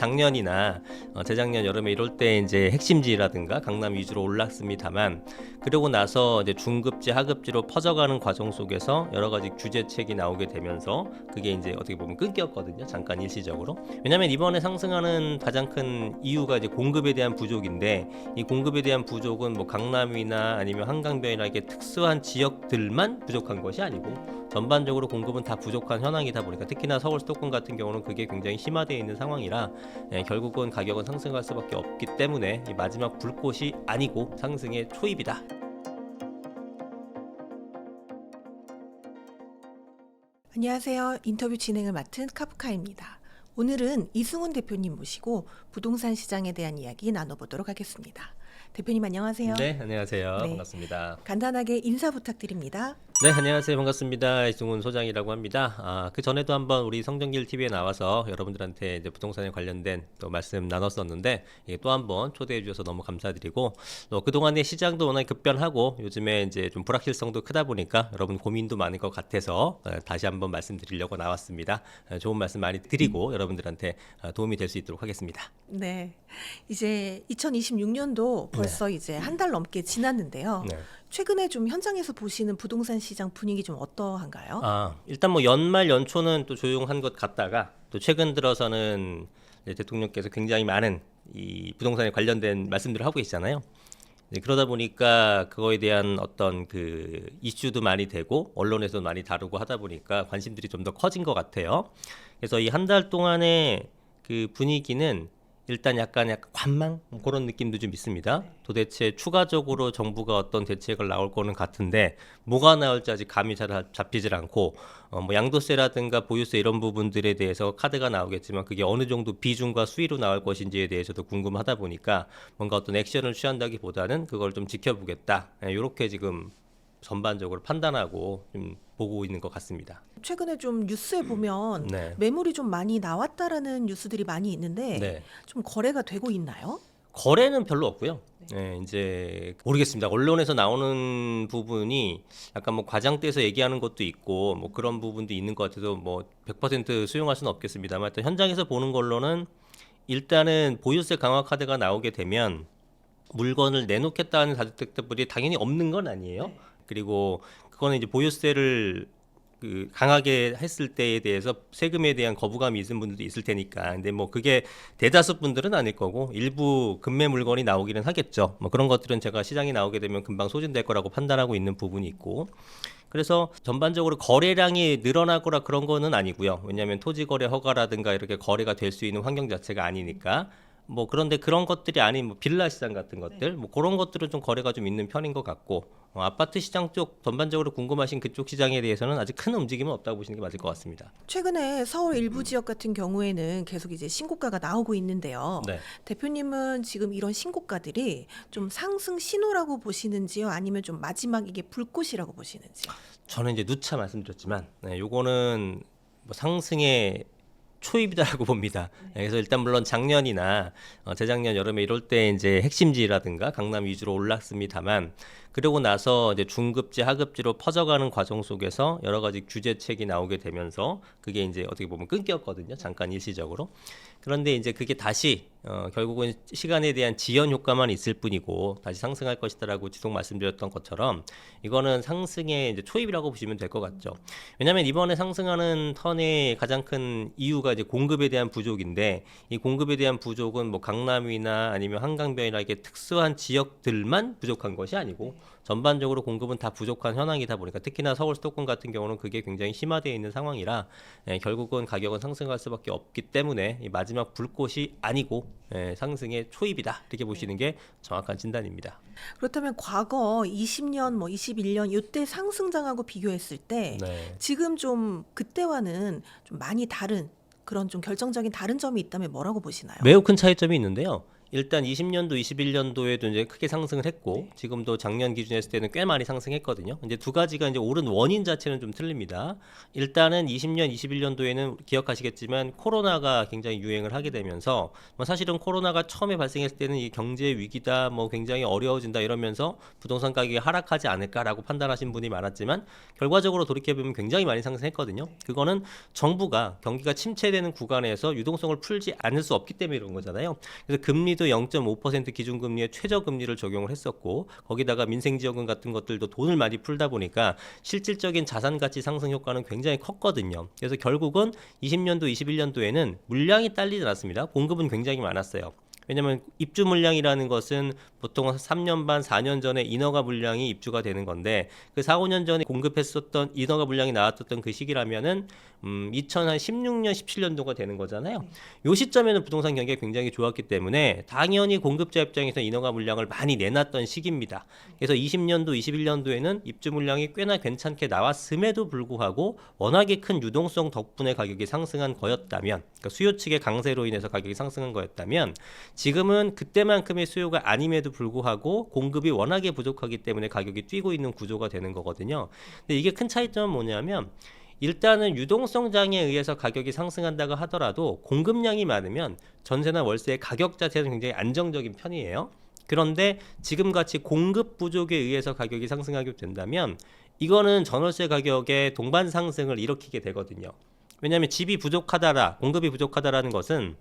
작년이나 재작년 여름에 이럴 때 이제 핵심지라든가 강남 위주로 올랐습니다만, 그러고 나서 이제 중급지, 하급지로 퍼져가는 과정 속에서 여러 가지 규제책이 나오게 되면서 그게 이제 어떻게 보면 끊겼거든요. 잠깐 일시적으로. 왜냐하면 이번에 상승하는 가장 큰 이유가 이제 공급에 대한 부족인데, 이 공급에 대한 부족은 뭐 강남이나 아니면 한강변이나 이렇게 특수한 지역들만 부족한 것이 아니고 전반적으로 공급은 다 부족한 현황이다 보니까, 특히나 서울 수도권 같은 경우는 그게 굉장히 심화되어 있는 상황이라 결국은 가격은 상승할 수밖에 없기 때문에 이 마지막 불꽃이 아니고 상승의 초입이다. 안녕하세요. 인터뷰 진행을 맡은 카프카입니다. 오늘은 이승훈 대표님 모시고 부동산 시장에 대한 이야기 나눠보도록 하겠습니다. 대표님 안녕하세요. 네, 안녕하세요. 네. 반갑습니다. 간단하게 인사 부탁드립니다. 네, 안녕하세요. 반갑습니다. 이승훈 소장이라고 합니다. 그 전에도 한번 우리 성정길 TV에 나와서 여러분들한테 이제 부동산에 관련된 또 말씀 나눴었는데, 이게 또 한번 초대해 주셔서 너무 감사드리고, 또 그동안의 시장도 워낙 급변하고 요즘에 이제 좀 불확실성도 크다 보니까 여러분 고민도 많을 것 같아서 다시 한번 말씀드리려고 나왔습니다. 좋은 말씀 많이 드리고 여러분들한테 도움이 될 수 있도록 하겠습니다. 네, 이제 2026년도 벌써 이제 한 달 넘게 지났는데요. 네. 최근에 좀 현장에서 보시는 부동산 시장 분위기 좀 어떠한가요? 일단 뭐 연말 연초는 또 조용한 것 같다가, 또 최근 들어서는 이제 대통령께서 굉장히 많은 이 부동산에 관련된 말씀들을 하고 계시잖아요. 그러다 보니까 그거에 대한 어떤 그 이슈도 많이 되고 언론에서도 많이 다루고 하다 보니까 관심들이 좀 더 커진 것 같아요. 그래서 이 한 달 동안의 그 분위기는 일단 약간 관망 그런 느낌도 좀 있습니다. 도대체 추가적으로 정부가 어떤 대책을 나올 거는 같은데 뭐가 나올지 아직 감이 잘 잡히질 않고, 뭐 양도세라든가 보유세 이런 부분들에 대해서 카드가 나오겠지만 그게 어느 정도 비중과 수위로 나올 것인지에 대해서도 궁금하다 보니까 뭔가 어떤 액션을 취한다기보다는 그걸 좀 지켜보겠다, 이렇게 지금 전반적으로 판단하고 좀 보고 있는 것 같습니다. 최근에 좀 뉴스에 보면 네. 매물이 좀 많이 나왔다라는 뉴스들이 많이 있는데 네. 좀 거래가 되고 있나요? 거래는 별로 없고요. 네, 이제 모르겠습니다. 언론에서 나오는 부분이 약간 뭐 과장돼서 얘기하는 것도 있고 뭐 그런 부분도 있는 것 같아서 뭐 100% 수용할 수는 없겠습니다만, 일단 현장에서 보는 걸로는 일단은 보유세 강화 카드가 나오게 되면 물건을 내놓겠다는 다주택자들이 당연히 없는 건 아니에요. 네. 그리고 그거는 이제 보유세를 그 강하게 했을 때에 대해서 세금에 대한 거부감이 있는 분들도 있을 테니까. 근데 뭐 그게 대다수 분들은 아닐 거고 일부 금매 물건이 나오기는 하겠죠. 뭐 그런 것들은 제가 시장에 나오게 되면 금방 소진될 거라고 판단하고 있는 부분이 있고, 그래서 전반적으로 거래량이 늘어나거나 그런 거는 아니고요. 왜냐하면 토지 거래 허가라든가 이렇게 거래가 될 수 있는 환경 자체가 아니니까. 뭐 그런데 그런 것들이 아닌 뭐 빌라 시장 같은 것들, 뭐 그런 것들은 좀 거래가 좀 있는 편인 것 같고, 아파트 시장 쪽 전반적으로 궁금하신 그쪽 시장에 대해서는 아직 큰 움직임은 없다고 보시는 게 맞을 것 같습니다. 최근에 서울 일부 지역 같은 경우에는 계속 이제 신고가가 나오고 있는데요. 네. 대표님은 지금 이런 신고가들이 좀 상승 신호라고 보시는지요? 아니면 좀 마지막 이게 불꽃이라고 보시는지요? 저는 이제 누차 말씀드렸지만, 요거는 뭐 상승의 초입이다라고 봅니다. 그래서 일단 물론 작년이나 재작년 여름에 이럴 때 이제 핵심지라든가 강남 위주로 올랐습니다만, 그러고 나서 이제 중급지, 하급지로 퍼져가는 과정 속에서 여러 가지 규제책이 나오게 되면서 그게 이제 어떻게 보면 끊겼거든요. 잠깐 일시적으로. 그런데 이제 그게 다시 결국은 시간에 대한 지연 효과만 있을 뿐이고 다시 상승할 것이다라고 지속 말씀드렸던 것처럼 이거는 상승의 이제 초입이라고 보시면 될 것 같죠. 왜냐하면 이번에 상승하는 턴의 가장 큰 이유가 이제 공급에 대한 부족인데, 이 공급에 대한 부족은 뭐 강남이나 아니면 한강변이나 이렇게 특수한 지역들만 부족한 것이 아니고 전반적으로 공급은 다 부족한 현황이다 보니까, 특히나 서울 수도권 같은 경우는 그게 굉장히 심화되어 있는 상황이라 결국은 가격은 상승할 수밖에 없기 때문에 이 마지막 불꽃이 아니고 상승의 초입이다, 이렇게 보시는 게 정확한 진단입니다. 그렇다면 과거 20년, 뭐 21년 이때 상승장하고 비교했을 때 네. 지금 좀 그때와는 좀 많이 다른 그런 좀 결정적인 다른 점이 있다면 뭐라고 보시나요? 매우 큰 차이점이 있는데요. 일단 20년도, 21년도에도 이제 크게 상승을 했고 네. 지금도 작년 기준에 했을 때는 꽤 많이 상승했거든요. 이제 두 가지가 이제 오른 원인 자체는 좀 틀립니다. 일단은 20년, 21년도에는 기억하시겠지만 코로나가 굉장히 유행을 하게 되면서 뭐 사실은 코로나가 처음에 발생했을 때는 이 경제 위기다, 뭐 굉장히 어려워진다 이러면서 부동산 가격이 하락하지 않을까라고 판단하신 분이 많았지만 결과적으로 돌이켜보면 굉장히 많이 상승했거든요. 그거는 정부가 경기가 침체되는 구간에서 유동성을 풀지 않을 수 없기 때문에 이런 거잖아요. 그래서 금리도 0.5% 기준금리의 최저금리를 적용을 했었고 거기다가 민생지원금 같은 것들도 돈을 많이 풀다 보니까 실질적인 자산가치 상승 효과는 굉장히 컸거든요. 그래서 결국은 20년도, 21년도에는 물량이 딸리지 않았습니다. 공급은 굉장히 많았어요. 왜냐하면 입주 물량이라는 것은 보통 3년 반, 4년 전에 인허가 물량이 입주가 되는 건데 그 4, 5년 전에 공급했었던 인허가 물량이 나왔던 그 시기라면은 2016년, 17년도가 되는 거잖아요. 요 시점에는 부동산 경기가 굉장히 좋았기 때문에 당연히 공급자 입장에서 인허가 물량을 많이 내놨던 시기입니다. 그래서 20년도, 21년도에는 입주 물량이 꽤나 괜찮게 나왔음에도 불구하고 워낙에 큰 유동성 덕분에 가격이 상승한 거였다면, 그러니까 수요 측의 강세로 인해서 가격이 상승한 거였다면 지금은 그때만큼의 수요가 아님에도 불구하고 공급이 워낙에 부족하기 때문에 가격이 뛰고 있는 구조가 되는 거거든요. 근데 이게 큰 차이점은 뭐냐면 일단은 유동성 장애에 의해서 가격이 상승한다고 하더라도 공급량이 많으면 전세나 월세의 가격 자체는 굉장히 안정적인 편이에요. 그런데 지금같이 공급 부족에 의해서 가격이 상승하게 된다면 이거는 전월세 가격의 동반 상승을 일으키게 되거든요. 왜냐하면 집이 부족하다라, 공급이 부족하다라는 것은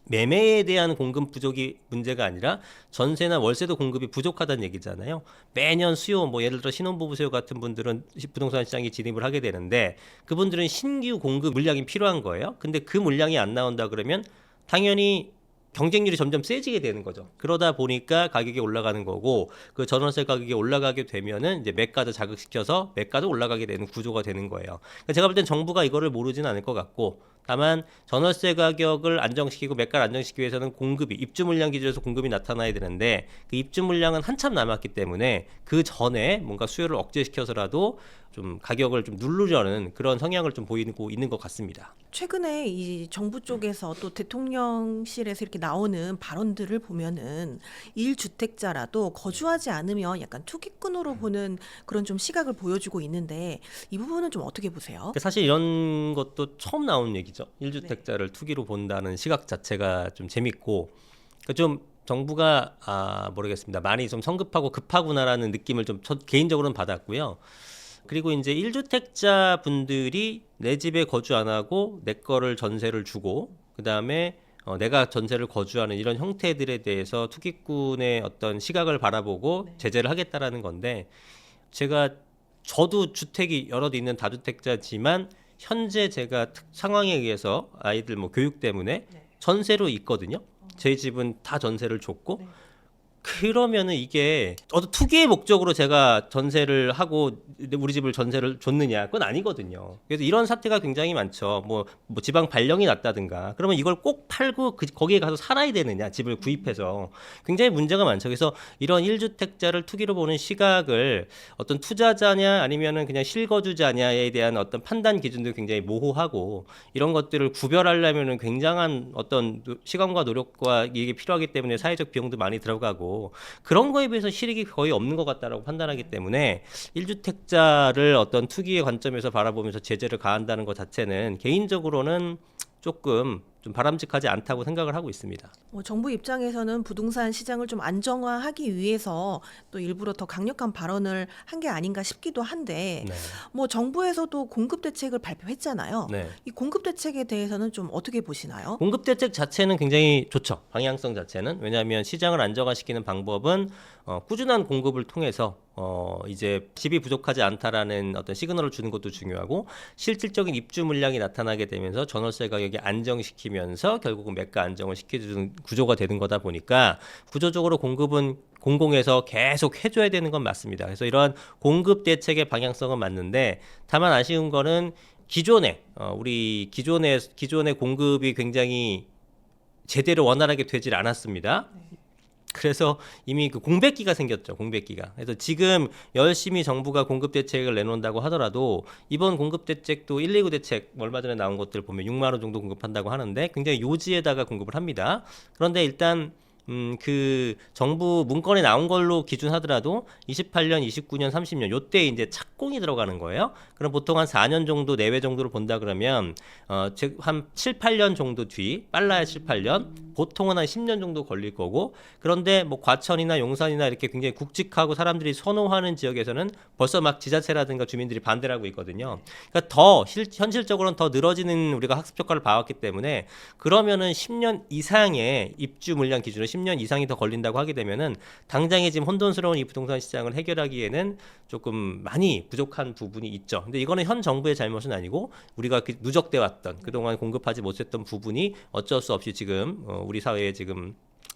매매에 대한 공급 부족이 문제가 아니라 전세나 월세도 공급이 부족하다는 얘기잖아요. 매년 수요, 뭐 예를 들어 신혼부부 수요 같은 분들은 부동산 시장에 진입을 하게 되는데 그분들은 신규 공급 물량이 필요한 거예요. 근데 그 물량이 안 나온다 그러면 당연히 경쟁률이 점점 세지게 되는 거죠. 그러다 보니까 가격이 올라가는 거고 그 전월세 가격이 올라가게 되면은 이제 매가도 자극시켜서 매가도 올라가게 되는 구조가 되는 거예요. 그러니까 제가 볼 땐 정부가 이거를 모르지는 않을 것 같고 다만 전월세 가격을 안정시키고 매가를 안정시키기 위해서는 공급이 입주 물량 기준에서 공급이 나타나야 되는데 그 입주 물량은 한참 남았기 때문에 그 전에 뭔가 수요를 억제시켜서라도 좀 가격을 좀 누르려는 그런 성향을 좀 보이고 있는 것 같습니다. 최근에 이 정부 쪽에서 또 대통령실에서 이렇게 나오는 발언들을 보면은 1주택자라도 거주하지 않으면 약간 투기꾼으로 보는 그런 좀 시각을 보여주고 있는데 이 부분은 좀 어떻게 보세요? 사실 이런 것도 처음 나온 얘기죠. 1주택자를 투기로 본다는 시각 자체가 좀 재밌고 그러니까 좀 정부가 모르겠습니다. 많이 좀 성급하고 급하구나라는 느낌을 좀 개인적으로는 받았고요. 그리고 이제 1주택자 분들이 내 집에 거주 안 하고 내 거를 전세를 주고 그다음에 내가 전세를 거주하는 이런 형태들에 대해서 투기꾼의 어떤 시각을 바라보고 제재를 하겠다라는 건데 저도 주택이 여럿 있는 다주택자지만 현재 제가 상황에 의해서 아이들 뭐 교육 때문에 전세로 있거든요. 제 집은 다 전세를 줬고 그러면은 이게 어떤 투기의 목적으로 제가 전세를 하고 우리 집을 전세를 줬느냐 그건 아니거든요. 그래서 이런 사태가 굉장히 많죠. 뭐 지방 발령이 났다든가 그러면 이걸 꼭 팔고 거기에 가서 살아야 되느냐 집을 구입해서 굉장히 문제가 많죠. 그래서 이런 1주택자를 투기로 보는 시각을 어떤 투자자냐 아니면은 그냥 실거주자냐에 대한 어떤 판단 기준도 굉장히 모호하고 이런 것들을 구별하려면은 굉장한 어떤 시간과 노력과 이게 필요하기 때문에 사회적 비용도 많이 들어가고 그런 거에 비해서 실익이 거의 없는 것 같다라고 판단하기 때문에 1주택자를 어떤 투기의 관점에서 바라보면서 제재를 가한다는 것 자체는 개인적으로는 조금 좀 바람직하지 않다고 생각을 하고 있습니다. 정부 입장에서는 부동산 시장을 좀 안정화하기 위해서 또 일부러 더 강력한 발언을 한 게 아닌가 싶기도 한데 네. 정부에서도 공급 대책을 발표했잖아요. 네. 이 공급 대책에 대해서는 좀 어떻게 보시나요? 공급 대책 자체는 굉장히 좋죠. 방향성 자체는. 왜냐하면 시장을 안정화시키는 방법은 꾸준한 공급을 통해서 이제 집이 부족하지 않다라는 어떤 시그널을 주는 것도 중요하고 실질적인 입주 물량이 나타나게 되면서 전월세 가격이 안정시키면서 결국은 매가 안정을 시켜주는 구조가 되는 거다 보니까 구조적으로 공급은 공공에서 계속 해줘야 되는 건 맞습니다. 그래서 이러한 공급 대책의 방향성은 맞는데 다만 아쉬운 거는 우리 기존의 공급이 굉장히 제대로 원활하게 되질 않았습니다. 그래서 이미 그 공백기가 생겼죠. 공백기가. 그래서 지금 열심히 정부가 공급 대책을 내놓는다고 하더라도 이번 공급 대책도 119 대책 얼마 전에 나온 것들 보면 6만 원 정도 공급한다고 하는데 굉장히 요지에다가 공급을 합니다. 그런데 일단 그 정부 문건에 나온 걸로 기준하더라도 28년, 29년, 30년 요때 이제 착공이 들어가는 거예요. 그럼 보통 한 4년 정도 내외 정도로 본다 그러면 즉 한 7, 8년 정도 뒤, 빨라야 7, 8년, 보통은 한 10년 정도 걸릴 거고, 그런데 뭐 과천이나 용산이나 이렇게 굉장히 굵직하고 사람들이 선호하는 지역에서는 벌써 막 지자체라든가 주민들이 반대를 하고 있거든요. 그러니까 더 현실적으로는 더 늘어지는 우리가 학습 효과를 봐왔기 때문에, 그러면은 10년 이상의 입주 물량 기준으로 10년 이상이 더 걸린다고 하게 되면은 당장에 지금 혼돈스러운 이 부동산 시장을 해결하기에는 조금 많이 부족한 부분이 있죠. 근데 이거는 현 정부의 잘못은 아니고 우리가 누적돼 왔던 그동안 공급하지 못했던 부분이 어쩔 수 없이 지금 우리 사회에 지금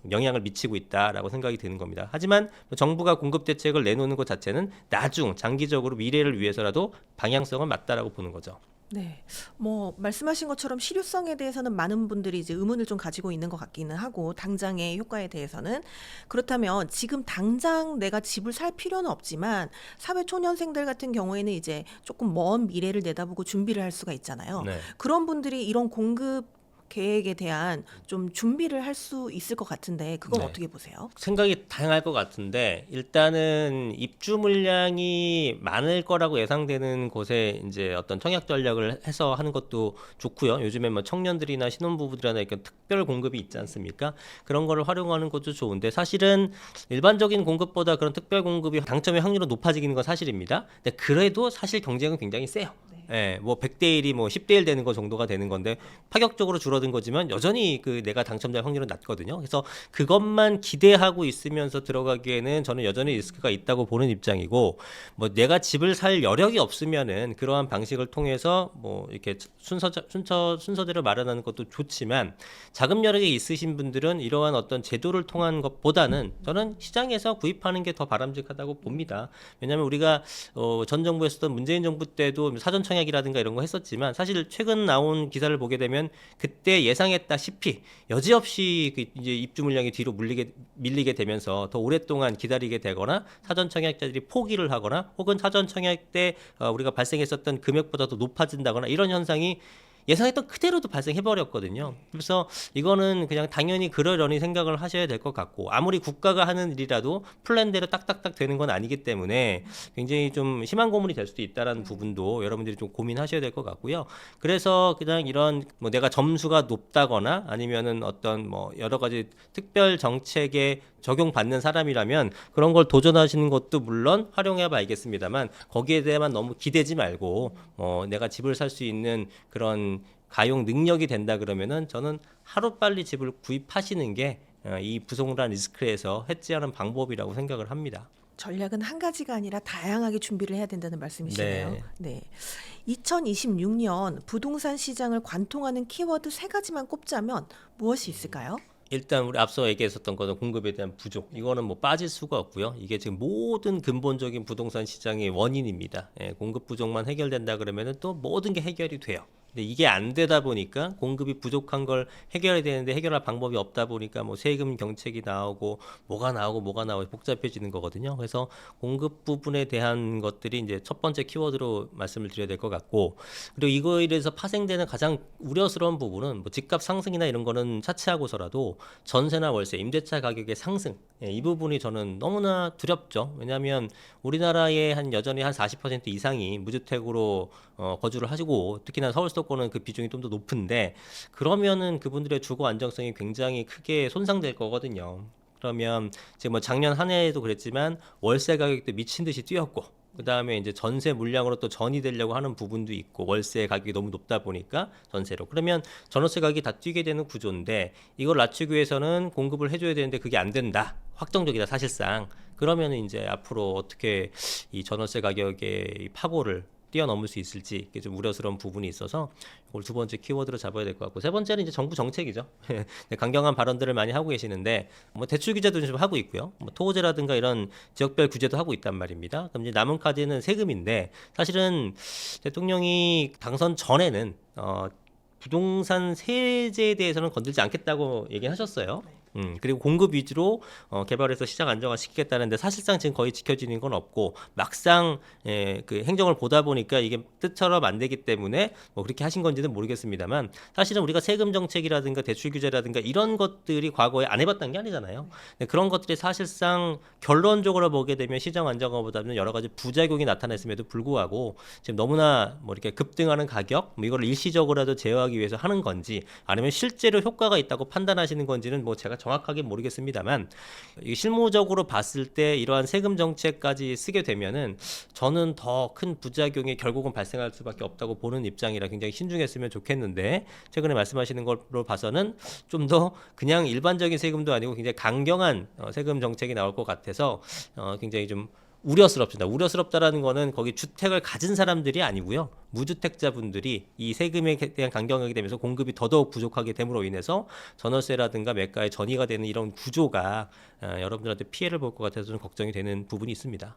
영향을 미치고 있다라고 생각이 드는 겁니다. 하지만 정부가 공급 대책을 내놓는 것 자체는 나중 장기적으로 미래를 위해서라도 방향성은 맞다라고 보는 거죠. 네. 뭐 말씀하신 것처럼 실효성에 대해서는 많은 분들이 이제 의문을 좀 가지고 있는 것 같기는 하고, 당장의 효과에 대해서는. 그렇다면 지금 당장 내가 집을 살 필요는 없지만 사회 초년생들 같은 경우에는 이제 조금 먼 미래를 내다보고 준비를 할 수가 있잖아요. 네. 그런 분들이 이런 공급 계획에 대한 좀 준비를 할 수 있을 것 같은데, 그건 네. 어떻게 보세요? 생각이 다양할 것 같은데, 일단은 입주 물량이 많을 거라고 예상되는 곳에 이제 어떤 청약 전략을 해서 하는 것도 좋고요. 요즘에 뭐 청년들이나 신혼부부들이나 이렇게 특별 공급이 있지 않습니까? 그런 거를 활용하는 것도 좋은데, 사실은 일반적인 공급보다 그런 특별 공급이 당첨의 확률은 높아지는 건 사실입니다. 근데 그래도 사실 경쟁은 굉장히 세요. 예, 뭐 100대 1이 뭐 10대 1 되는 거 정도가 되는 건데 파격적으로 줄어든 거지만 여전히 그 내가 당첨될 확률은 낮거든요. 그래서 그것만 기대하고 있으면서 들어가기에는 저는 여전히 리스크가 있다고 보는 입장이고, 뭐 내가 집을 살 여력이 없으면은 그러한 방식을 통해서 뭐 이렇게 순서대로 마련하는 것도 좋지만, 자금 여력이 있으신 분들은 이러한 어떤 제도를 통한 것보다는 저는 시장에서 구입하는 게 더 바람직하다고 봅니다. 왜냐하면 우리가 전 정부에 썼던 문재인 정부 때도 사전 청약이라든가 이런 거 했었지만, 사실 최근 나온 기사를 보게 되면 그때 예상했다시피 여지없이 이제 입주 물량이 뒤로 밀리게 되면서 더 오랫동안 기다리게 되거나, 사전 청약자들이 포기를 하거나, 혹은 사전 청약 때 우리가 발생했었던 금액보다 더 높아진다거나, 이런 현상이 예상했던 그대로도 발생해버렸거든요. 그래서 이거는 그냥 당연히 그러려니 생각을 하셔야 될 것 같고, 아무리 국가가 하는 일이라도 플랜대로 딱딱딱 되는 건 아니기 때문에 굉장히 좀 심한 고문이 될 수도 있다는 부분도 여러분들이 좀 고민하셔야 될 것 같고요. 그래서 그냥 이런 뭐 내가 점수가 높다거나 아니면은 어떤 뭐 여러 가지 특별 정책에 적용받는 사람이라면 그런 걸 도전하시는 것도 물론 활용해 봐야겠습니다만, 거기에 대해만 너무 기대지 말고 내가 집을 살 수 있는 그런 가용 능력이 된다 그러면은 저는 하루빨리 집을 구입하시는 게 이 부동산 리스크에서 해지하는 방법이라고 생각을 합니다. 전략은 한 가지가 아니라 다양하게 준비를 해야 된다는 말씀이시네요. 네. 네. 2026년 부동산 시장을 관통하는 키워드 세 가지만 꼽자면 무엇이 있을까요? 일단 우리 앞서 얘기했었던 거는 공급에 대한 부족, 이거는 뭐 빠질 수가 없고요. 이게 지금 모든 근본적인 부동산 시장의 원인입니다. 공급 부족만 해결된다 그러면은 또 모든 게 해결이 돼요. 근데 이게 안 되다 보니까, 공급이 부족한 걸 해결해야 되는데 해결할 방법이 없다 보니까 뭐 세금 경책이 나오고 뭐가 나오고 복잡해지는 거거든요. 그래서 공급 부분에 대한 것들이 이제 첫 번째 키워드로 말씀을 드려야 될 것 같고, 그리고 이거에 대해서 파생되는 가장 우려스러운 부분은 뭐 집값 상승이나 이런 거는 차치하고서라도 전세나 월세, 임대차 가격의 상승, 이 부분이 저는 너무나 두렵죠. 왜냐하면 우리나라의 여전히 한 40% 이상이 무주택으로 거주를 하시고, 특히나 서울 수도권은 그 비중이 좀 더 높은데, 그러면은 그분들의 주거 안정성이 굉장히 크게 손상될 거거든요. 그러면 지금 뭐 작년 한 해에도 그랬지만 월세 가격도 미친 듯이 뛰었고, 그 다음에 이제 전세 물량으로 또 전이 되려고 하는 부분도 있고, 월세 가격이 너무 높다 보니까 전세로, 그러면 전월세 가격이 다 뛰게 되는 구조인데, 이걸 낮추기 위해서는 공급을 해줘야 되는데 그게 안 된다, 확정적이다 사실상. 그러면은 이제 앞으로 어떻게 이 전월세 가격의 이 파고를 뛰어넘을 수 있을지, 이게 좀 우려스러운 부분이 있어서 이걸 두 번째 키워드로 잡아야 될 것 같고, 세 번째는 이제 정부 정책이죠. 강경한 발언들을 많이 하고 계시는데, 뭐 대출 규제도 좀 하고 있고요, 뭐 토호제라든가 이런 지역별 규제도 하고 있단 말입니다. 그럼 이제 남은 카드는 세금인데, 사실은 대통령이 당선 전에는 부동산 세제에 대해서는 건들지 않겠다고 얘기하셨어요. 그리고 공급 위주로 개발해서 시장 안정화시키겠다는데 사실상 지금 거의 지켜지는 건 없고 막상 그 행정을 보다 보니까 이게 뜻처럼 안 되기 때문에 뭐 그렇게 하신 건지는 모르겠습니다만 사실은 우리가 세금 정책이라든가 대출 규제라든가 이런 것들이 과거에 안 해봤던 게 아니잖아요. 근데 그런 것들이 사실상 결론적으로 보게 되면 시장 안정화보다는 여러 가지 부작용이 나타났음에도 불구하고 지금 너무나 뭐 이렇게 급등하는 가격 뭐 이걸 일시적으로라도 제어하기 위해서 하는 건지 아니면 실제로 효과가 있다고 판단하시는 건지는 뭐 제가 정확하게 모르겠습니다만 이 실무적으로 봤을 때 이러한 세금 정책까지 쓰게 되면은 저는 더 큰 부작용이 결국은 발생할 수밖에 없다고 보는 입장이라 굉장히 신중했으면 좋겠는데 최근에 말씀하시는 걸로 봐서는 좀 더 그냥 일반적인 세금도 아니고 굉장히 강경한 세금 정책이 나올 것 같아서 굉장히 좀 우려스럽습니다. 우려스럽다라는 거는 거기 주택을 가진 사람들이 아니고요. 무주택자분들이 이 세금에 대한 강경하게 되면서 공급이 더더욱 부족하게 됨으로 인해서 전월세라든가 매가의 전이가 되는 이런 구조가 여러분들한테 피해를 볼 것 같아서 좀 걱정이 되는 부분이 있습니다.